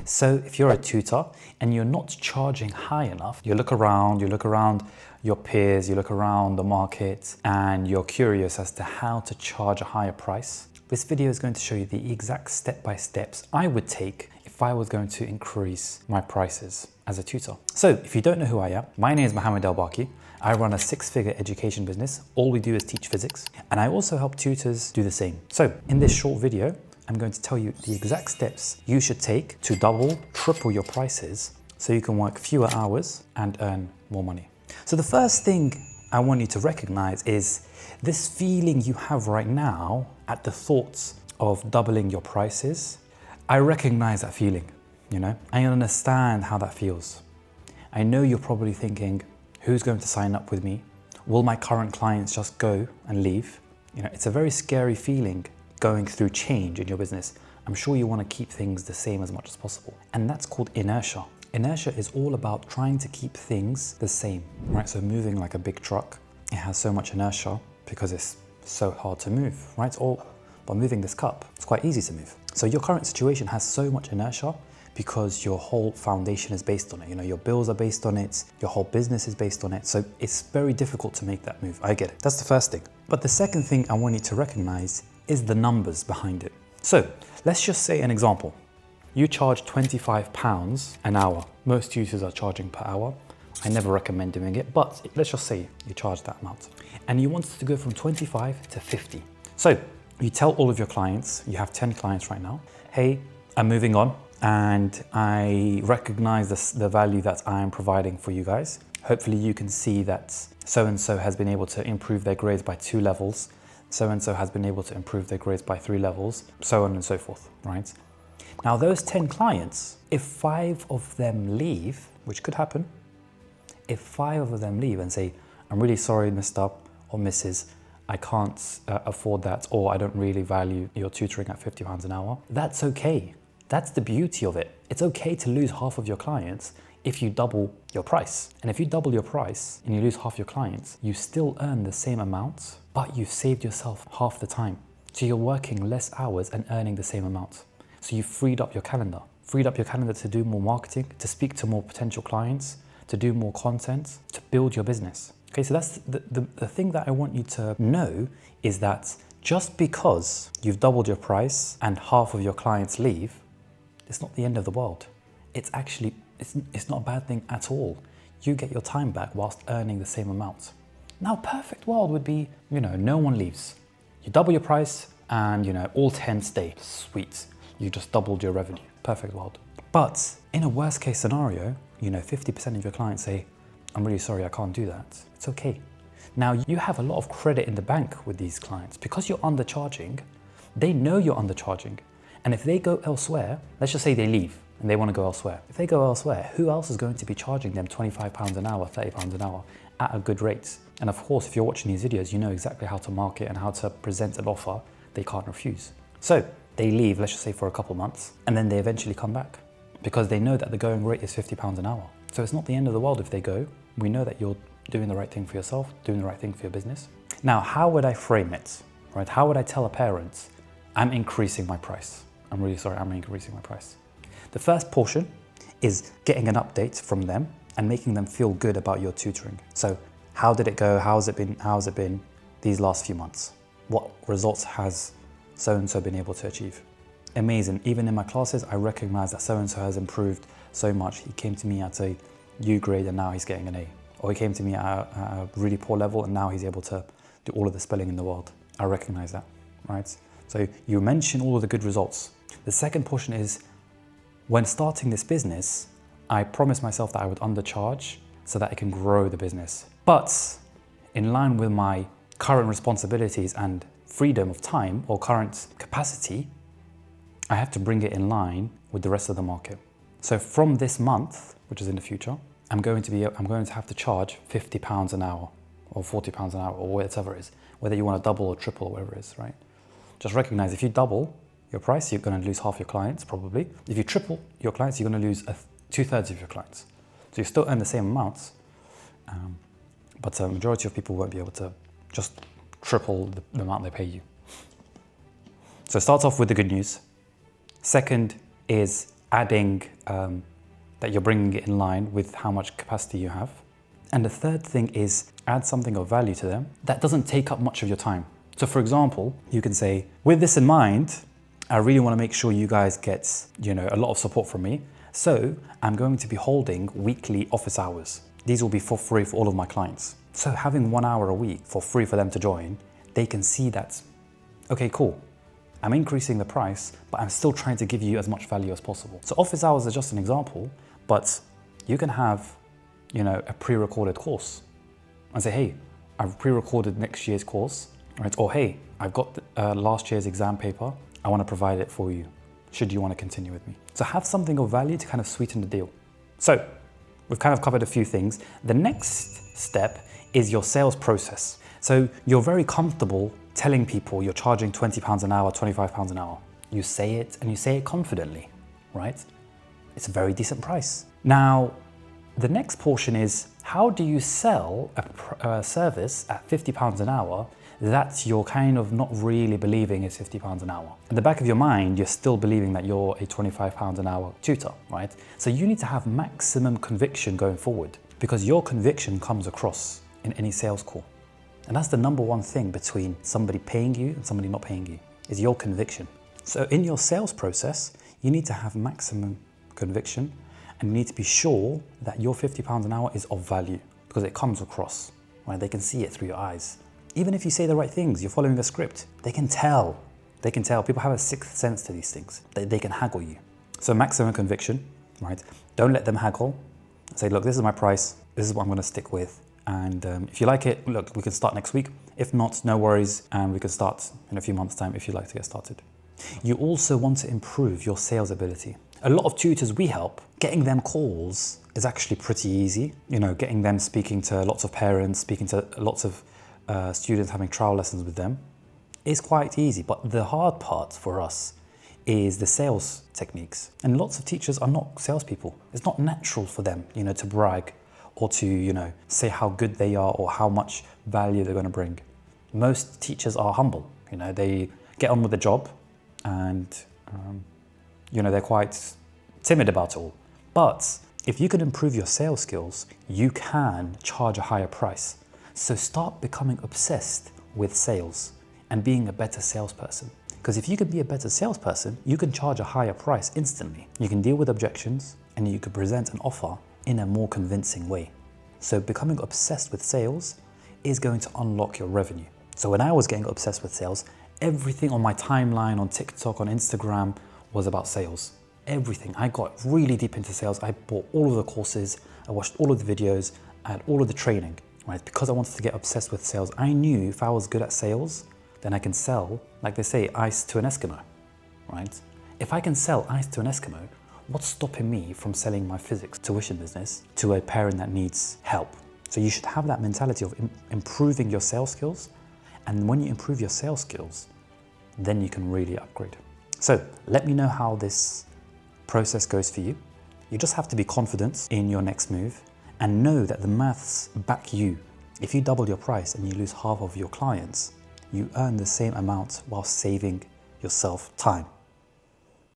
So if you're a tutor and you're not charging high enough, you look around your peers, you look around the market, and you're curious as to how to charge a higher price, this video is going to show you the exact step-by-steps I would take if I was going to increase my prices as a tutor. So if you don't know who I am, my name is Mohammed Al-Baki. I run a six-figure education business. All we do is teach physics, and I also help tutors do the same. So in this short video, I'm going to tell you the exact steps you should take to double, triple your prices so you can work fewer hours and earn more money. So the first thing I want you to recognize is this feeling you have right now at the thoughts of doubling your prices. I recognize that feeling, I understand how that feels. I know you're probably thinking, who's going to sign up with me? Will my current clients just go and leave? It's a very scary feeling going through change in your business. I'm sure you want to keep things the same as much as possible. And that's called inertia. Inertia is all about trying to keep things the same, right? So moving like a big truck, it has so much inertia because it's so hard to move, right? Or by moving this cup, it's quite easy to move. So your current situation has so much inertia because your whole foundation is based on it. Your bills are based on it, your whole business is based on it. So it's very difficult to make that move. I get it. That's the first thing. But the second thing I want you to recognize is the numbers behind it. So let's just say an example. You charge £25 an hour. Most tutors are charging per hour. I never recommend doing it, but let's just say you charge that amount. And you want it to go from 25 to 50. So you tell all of your clients, you have 10 clients right now, hey, I'm moving on and I recognize the value that I am providing for you guys. Hopefully you can see that so-and-so has been able to improve their grades by 2 levels. So-and-so has been able to improve their grades by 3 levels, so on and so forth, right? Now those 10 clients, if 5 of them leave, which could happen, if 5 of them leave and say, I'm really sorry, Mr. or Mrs., I can't afford that, or I don't really value your tutoring at £50 an hour, that's okay. That's the beauty of it. It's okay to lose half of your clients if you double your price. And if you double your price and you lose half your clients, you still earn the same amount, but you've saved yourself half the time. So you're working less hours and earning the same amount. So you've freed up your calendar to do more marketing, to speak to more potential clients, to do more content, to build your business. Okay, so that's the thing that I want you to know is that just because you've doubled your price and half of your clients leave, it's not the end of the world. It's actually, it's not a bad thing at all. You get your time back whilst earning the same amount. Now, perfect world would be, no one leaves. You double your price and, all 10 stay. Sweet. You just doubled your revenue. Perfect world. But in a worst case scenario, 50% of your clients say, I'm really sorry, I can't do that. It's okay. Now, you have a lot of credit in the bank with these clients. Because you're undercharging, they know you're undercharging. And if they go elsewhere, let's just say they leave and they want to go elsewhere. If they go elsewhere, who else is going to be charging them £25 an hour, £30 an hour at a good rate? And of course, if you're watching these videos, you know exactly how to market and how to present an offer they can't refuse. So they leave, let's just say for a couple months, and then they eventually come back because they know that the going rate is £50 an hour. So it's not the end of the world if they go. We know that you're doing the right thing for yourself, doing the right thing for your business. Now, how would I frame it, right? How would I tell a parent, I'm increasing my price? I'm really sorry, I'm increasing my price. The first portion is getting an update from them and making them feel good about your tutoring. So how did it go? How's it been these last few months? What results has so-and-so been able to achieve? Amazing. Even in my classes, I recognize that so-and-so has improved so much. He came to me at a U grade and now he's getting an A. Or he came to me at a really poor level and now he's able to do all of the spelling in the world. I recognize that, right? So you mention all of the good results. The second portion is, when starting this business, I promised myself that I would undercharge so that I can grow the business. But in line with my current responsibilities and freedom of time or current capacity, I have to bring it in line with the rest of the market. So from this month, which is in the future, I'm going to have to charge £50 an hour or £40 an hour or whatever it is, whether you want to double or triple or whatever it is, right? Just recognize if you double your price, you're going to lose half your clients probably. If you triple your clients, you're going to lose 2/3 of your clients. So you still earn the same amounts, but a majority of people won't be able to just triple the amount they pay you. So start off with the good news. Second is adding, that you're bringing it in line with how much capacity you have. And the third thing is add something of value to them that doesn't take up much of your time. So for example, you can say, with this in mind, I really want to make sure you guys get, a lot of support from me. So I'm going to be holding weekly office hours. These will be for free for all of my clients. So having 1 hour a week for free for them to join, they can see that, okay, cool. I'm increasing the price, but I'm still trying to give you as much value as possible. So office hours are just an example, but you can have, a pre-recorded course and say, hey, I've pre-recorded next year's course, right? Or hey, I've got last year's exam paper. I want to provide it for you, should you want to continue with me. So have something of value to kind of sweeten the deal. So we've kind of covered a few things. The next step is your sales process. So you're very comfortable telling people you're charging £20 an hour, £25 an hour. You say it and you say it confidently, right? It's a very decent price. Now, the next portion is, how do you sell a service at £50 an hour that you're kind of not really believing is £50 an hour? In the back of your mind, you're still believing that you're a £25 an hour tutor, right? So you need to have maximum conviction going forward, because your conviction comes across in any sales call. And that's the number one thing between somebody paying you and somebody not paying you, is your conviction. So in your sales process, you need to have maximum conviction, and you need to be sure that your £50 an hour is of value, because it comes across, right? They can see it through your eyes. Even if you say the right things, you're following a script, they can tell. They can tell. People have a sixth sense to these things. They can haggle you. So maximum conviction, right? Don't let them haggle. Say, look, this is my price. This is what I'm going to stick with. And if you like it, look, we can start next week. If not, no worries. And we can start in a few months' time if you'd like to get started. You also want to improve your sales ability. A lot of tutors we help, getting them calls is actually pretty easy. Getting them speaking to lots of parents, speaking to lots of students, having trial lessons with them is quite easy. But the hard part for us is the sales techniques. And lots of teachers are not salespeople. It's not natural for them, to brag or to, say how good they are or how much value they're going to bring. Most teachers are humble. They get on with the job and, they're quite timid about it all. But if you can improve your sales skills, you can charge a higher price. So start becoming obsessed with sales and being a better salesperson. Because if you can be a better salesperson, you can charge a higher price instantly. You can deal with objections and you can present an offer in a more convincing way. So becoming obsessed with sales is going to unlock your revenue. So when I was getting obsessed with sales, everything on my timeline, on TikTok, on Instagram was about sales. Everything. I got really deep into sales. I bought all of the courses, I watched all of the videos, I had all of the training, right? Because I wanted to get obsessed with sales. I knew if I was good at sales, then I can sell, like they say, ice to an Eskimo, right? If I can sell ice to an Eskimo, what's stopping me from selling my physics tuition business to a parent that needs help? So you should have that mentality of improving your sales skills. And when you improve your sales skills, then you can really upgrade. So let me know how this process goes for you. You just have to be confident in your next move and know that the maths back you. If you double your price and you lose half of your clients, you earn the same amount while saving yourself time.